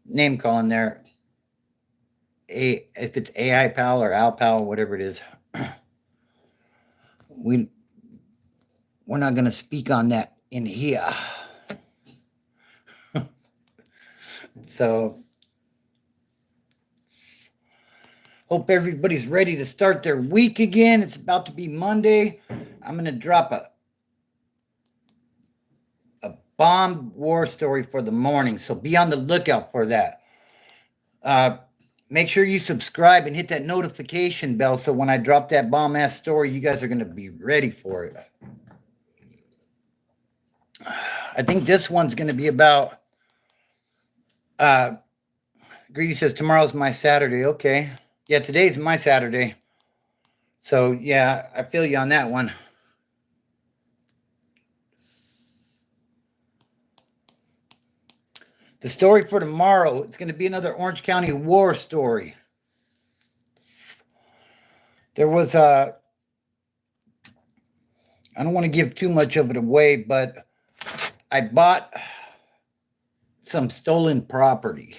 name calling there. If it's AI Pal or Al Pal, whatever it is, we're not gonna speak on that in here. So hope everybody's ready to start their week again. It's about to be Monday. I'm gonna drop a bomb war story for the morning, so be on the lookout for that. Make sure you subscribe and hit that notification bell so when I drop that bomb ass story, you guys are going to be ready for it. I think this one's going to be about Greedy says tomorrow's my Saturday. Okay. Yeah, today's my Saturday. So yeah, I feel you on that one. The story for tomorrow, it's going to be another Orange County war story. There was I don't want to give too much of it away, but I bought some stolen property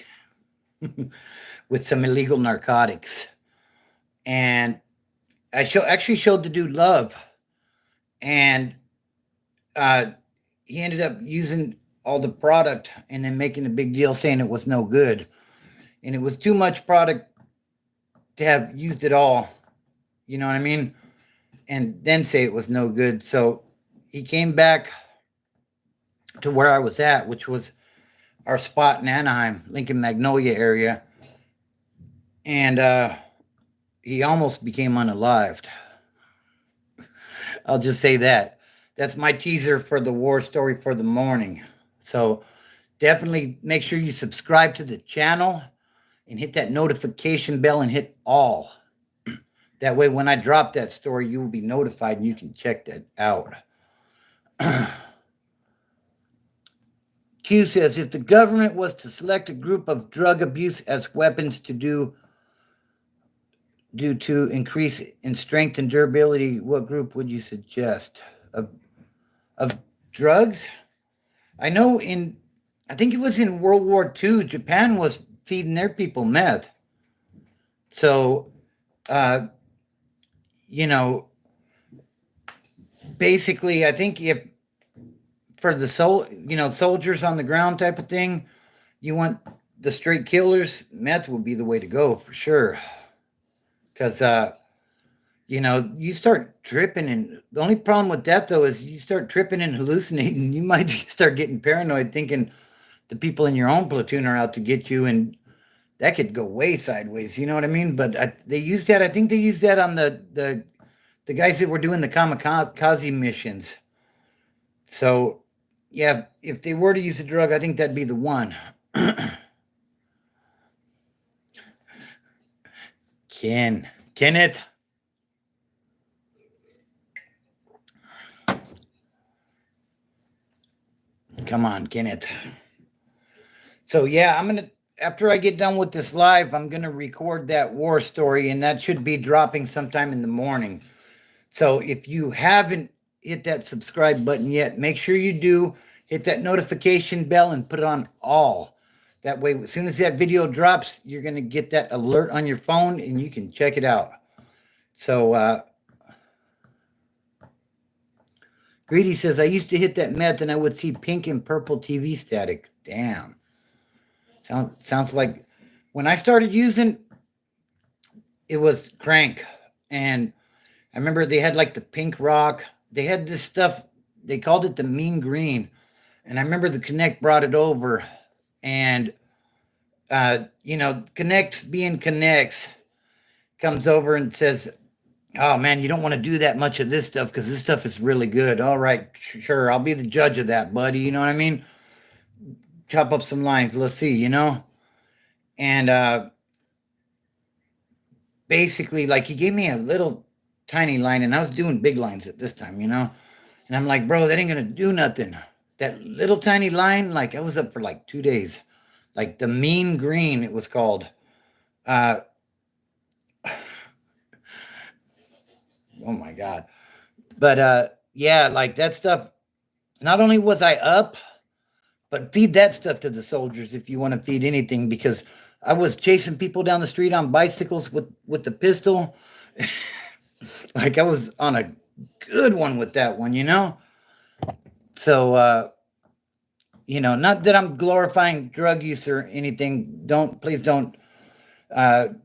with some illegal narcotics. And I actually showed the dude love. And he ended up using all the product and then making a big deal saying it was no good. And it was too much product to have used it all. You know what I mean? And then say it was no good. So he came back to where I was at, which was our spot in Anaheim, Lincoln Magnolia area. And he almost became unalived. I'll just say that. That's my teaser for the war story for the morning. So definitely make sure you subscribe to the channel and hit that notification bell and hit all. That way, when I drop that story, you will be notified and you can check that out. Q says, if the government was to select a group of drug abuse as weapons to due to increase in strength and durability, what group would you suggest? Of drugs? I know I think it was in World War II, Japan was feeding their people meth. So, basically, I think if for the soldiers on the ground type of thing, you want the straight killers, meth would be the way to go for sure. Because, you start tripping, and the only problem with that, though, is you start tripping and hallucinating. You might start getting paranoid, thinking the people in your own platoon are out to get you, and that could go way sideways. You know what I mean? But they used that. I think they used that on the guys that were doing the kamikaze missions. So, yeah, if they were to use a drug, I think that'd be the one. Kenneth. Come on, Kenneth. So yeah, I'm gonna after I get done with this live, I'm going to record that war story, and that should be dropping sometime in the morning. So if you haven't hit that subscribe button yet, make sure you do. Hit that notification bell and put it on all. That way, as soon as that video drops, you're going to get that alert on your phone and you can check it out. So, Greedy says, I used to hit that meth and I would see pink and purple TV static. Damn. Sounds like when I started using, it was crank. And I remember they had like the pink rock. They had this stuff, they called it the mean green. And I remember the Connect brought it over. And, Connects being Connects comes over and says, oh man, you don't want to do that much of this stuff because this stuff is really good. All right, sure, I'll be the judge of that, buddy. You know what I mean? Chop up some lines. Let's see, And basically, like, he gave me a little tiny line, and I was doing big lines at this time, And I'm like, bro, that ain't gonna do nothing. That little tiny line, like, I was up for like 2 days. Like the mean green, it was called. Oh my God. But yeah, like that stuff, not only was I up, but feed that stuff to the soldiers if you want to feed anything, because I was chasing people down the street on bicycles with the pistol. Like I was on a good one with that one, So, not that I'm glorifying drug use or anything. Please don't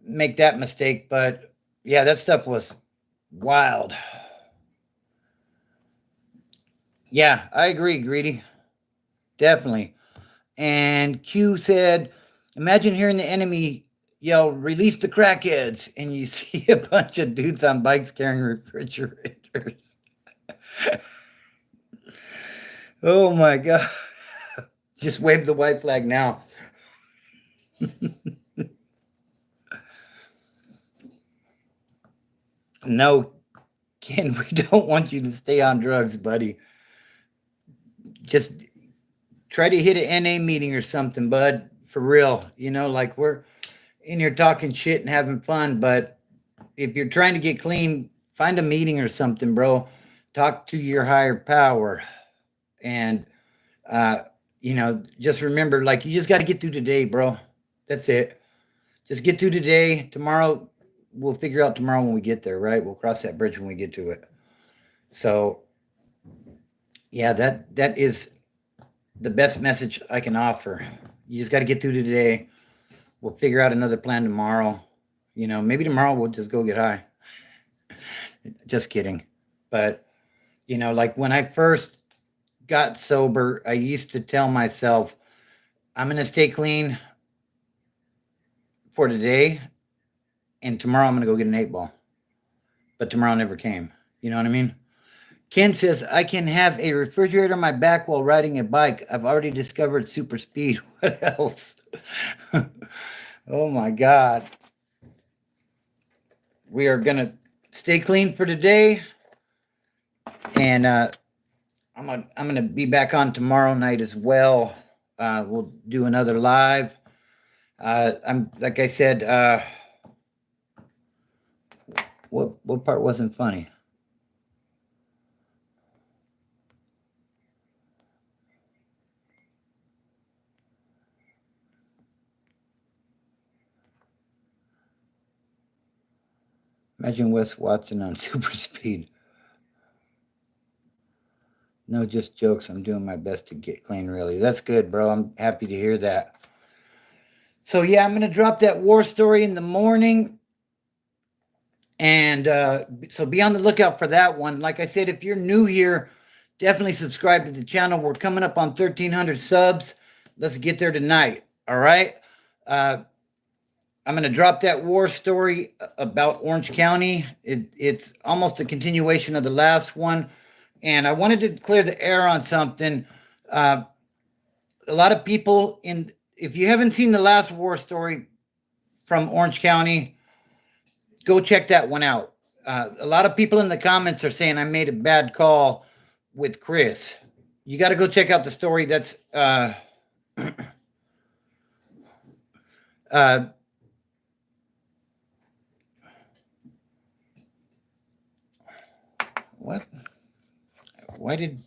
make that mistake. But yeah, that stuff was wild. Yeah, I agree, Greedy. Definitely. And Q said, imagine hearing the enemy yell, release the crackheads, and you see a bunch of dudes on bikes carrying refrigerators. Oh my God. Just wave the white flag now. No, Ken, we don't want you to stay on drugs, buddy. Just try to hit an NA meeting or something, bud. For real. Like we're in here talking shit and having fun, but if you're trying to get clean, find a meeting or something, bro. Talk to your higher power. And, just remember, like, you just got to get through today, bro. That's it. Just get through today. Tomorrow, we'll figure out tomorrow when we get there, right? We'll cross that bridge when we get to it. So, yeah, that is the best message I can offer. You just got to get through today. We'll figure out another plan tomorrow. Maybe tomorrow we'll just go get high. Just kidding. But, like when I first got sober, I used to tell myself, I'm going to stay clean for today, and tomorrow I'm going to go get an 8-ball. But tomorrow never came. You know what I mean? Ken says, I can have a refrigerator on my back while riding a bike. I've already discovered super speed. What else? Oh my God. We are going to stay clean for today. And I'm going to be back on tomorrow night as well. We'll do another live. I'm like I said, what part wasn't funny? Imagine Wes Watson on super speed. No, just jokes. I'm doing my best to get clean, really. That's good, bro. I'm happy to hear that. So, yeah, I'm going to drop that war story in the morning. And so be on the lookout for that one. Like I said, if you're new here, definitely subscribe to the channel. We're coming up on 1,300 subs. Let's get there tonight. All right. I'm going to drop that war story about Orange County. It's almost a continuation of the last one. And I wanted to clear the air on something. A lot of people if you haven't seen the last war story from Orange County, go check that one out. A lot of people in the comments are saying I made a bad call with Chris. You got to go check out the story. That's What? Why did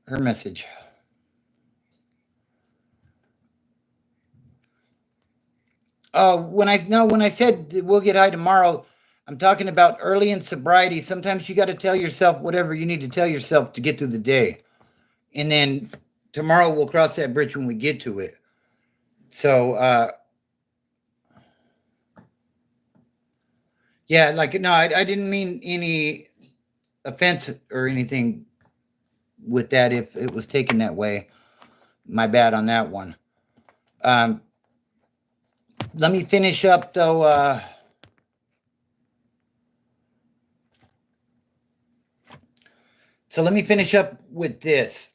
her message? When I said we'll get high tomorrow, I'm talking about early in sobriety. Sometimes you got to tell yourself whatever you need to tell yourself to get through the day, and then tomorrow we'll cross that bridge when we get to it. So, yeah, like no, I didn't mean any offense or anything with that. If it was taken that way, my bad on that one. Let me finish up though. So let me finish up with this.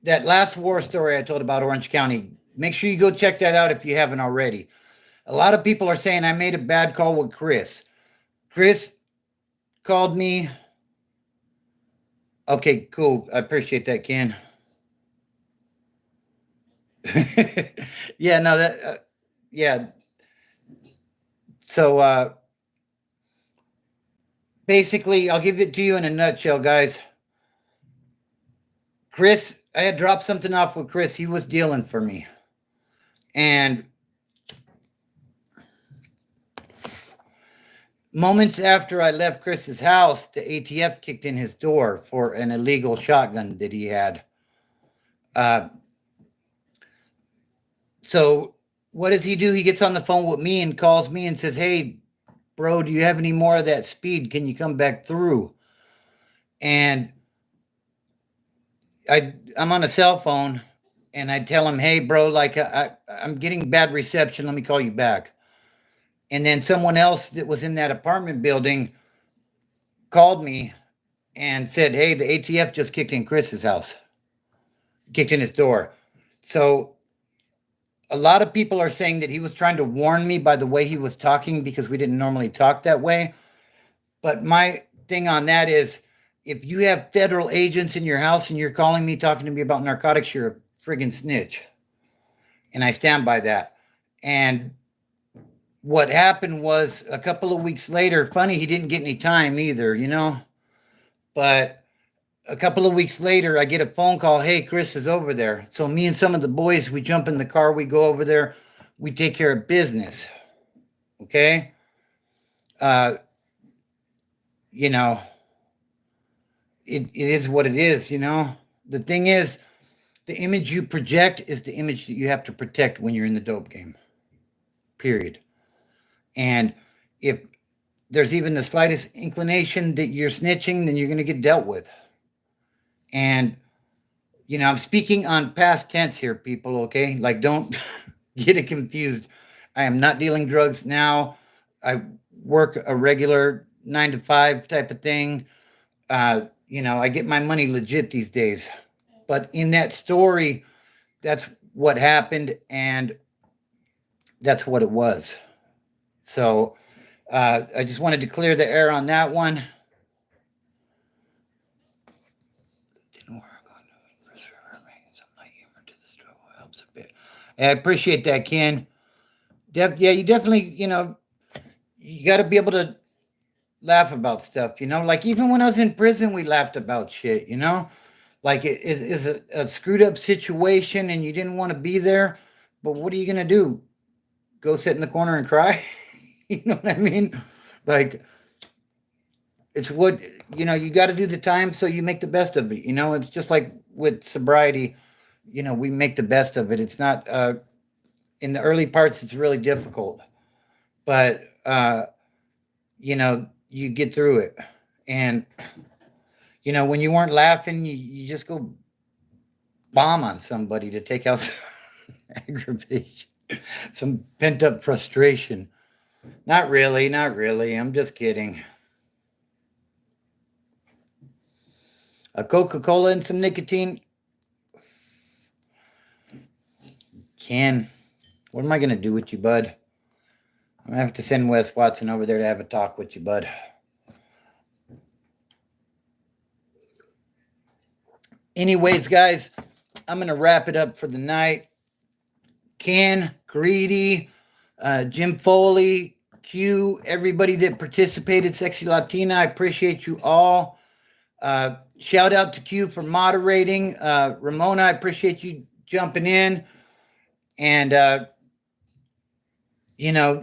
That last war story I told about Orange County. Make sure you go check that out if you haven't already. A lot of people are saying I made a bad call with Chris. Chris called me. Okay, cool. I appreciate that, Ken. Yeah, no, that, yeah. So basically, I'll give it to you in a nutshell, guys. Chris, I had dropped something off with Chris. He was dealing for me. And moments after I left Chris's house, the ATF kicked in his door for an illegal shotgun that he had. So what does he do? He gets on the phone with me and calls me and says, "Hey, bro, do you have any more of that speed? Can you come back through?" And I'm on a cell phone, and I tell him, "Hey, bro, like I'm getting bad reception. Let me call you back." And then someone else that was in that apartment building called me and said, "Hey, the ATF just kicked in Chris's house, kicked in his door." So a lot of people are saying that he was trying to warn me by the way he was talking because we didn't normally talk that way. But my thing on that is, if you have federal agents in your house and you're calling me, talking to me about narcotics, you're a friggin' snitch. And I stand by that. And what happened was a couple of weeks later, funny, he didn't get any time either, you know? But a couple of weeks later, I get a phone call. "Hey, Chris is over there." So me and some of the boys, we jump in the car, we go over there, we take care of business. Okay? Uh, you know, it is what it is, you know? The thing is, the image you project is the image that you have to protect when you're in the dope game. Period. And if there's even the slightest inclination that you're snitching, then you're going to get dealt with. And, you know, I'm speaking on past tense here, people, okay? Like, don't get it confused. I am not dealing drugs now. I work a regular 9 to 5 type of thing. You know, I get my money legit these days. But in that story, that's what happened, and that's what it was. So I just wanted to clear the air on that one. I appreciate that, Ken. Yeah, you definitely, you know, you got to be able to laugh about stuff, you know? Like, even when I was in prison, we laughed about shit, you know? Like, it is a screwed up situation and you didn't want to be there, but what are you going to do? Go sit in the corner and cry? You know what I mean? Like, it's what, you know, you got to do the time so you make the best of it. You know, it's just like with sobriety, you know, we make the best of it. It's not, in the early parts, it's really difficult, but, you know, you get through it. And, you know, when you weren't laughing, you just go bomb on somebody to take out some aggravation, some pent up frustration. Not really, not really. I'm just kidding. A Coca-Cola and some nicotine. Ken, what am I going to do with you, bud? I'm going to have to send Wes Watson over there to have a talk with you, bud. Anyways, guys, I'm going to wrap it up for the night. Ken, Greedy, Jim Foley, Q, everybody that participated, Sexy Latina, I appreciate you all. Shout out to Q for moderating. Ramona, I appreciate you jumping in. And, you know,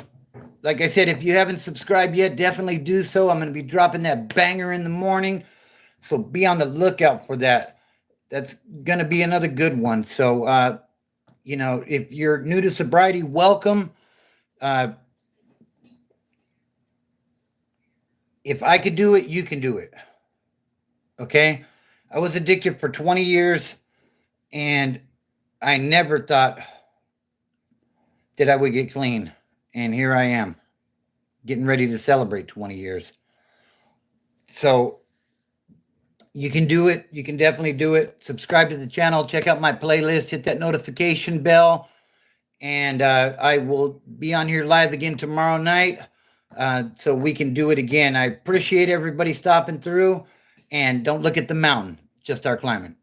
like I said, if you haven't subscribed yet, definitely do so. I'm going to be dropping that banger in the morning. So be on the lookout for that. That's going to be another good one. So, you know, if you're new to sobriety, welcome. If I could do it, you can do it. Okay? I was addicted for 20 years, and I never thought that I would get clean. And here I am, getting ready to celebrate 20 years. So you can do it. You can definitely do it. Subscribe to the channel. Check out my playlist. Hit that notification bell. And I will be on here live again tomorrow night, so we can do it again. I appreciate everybody stopping through. And don't look at the mountain. Just start climbing.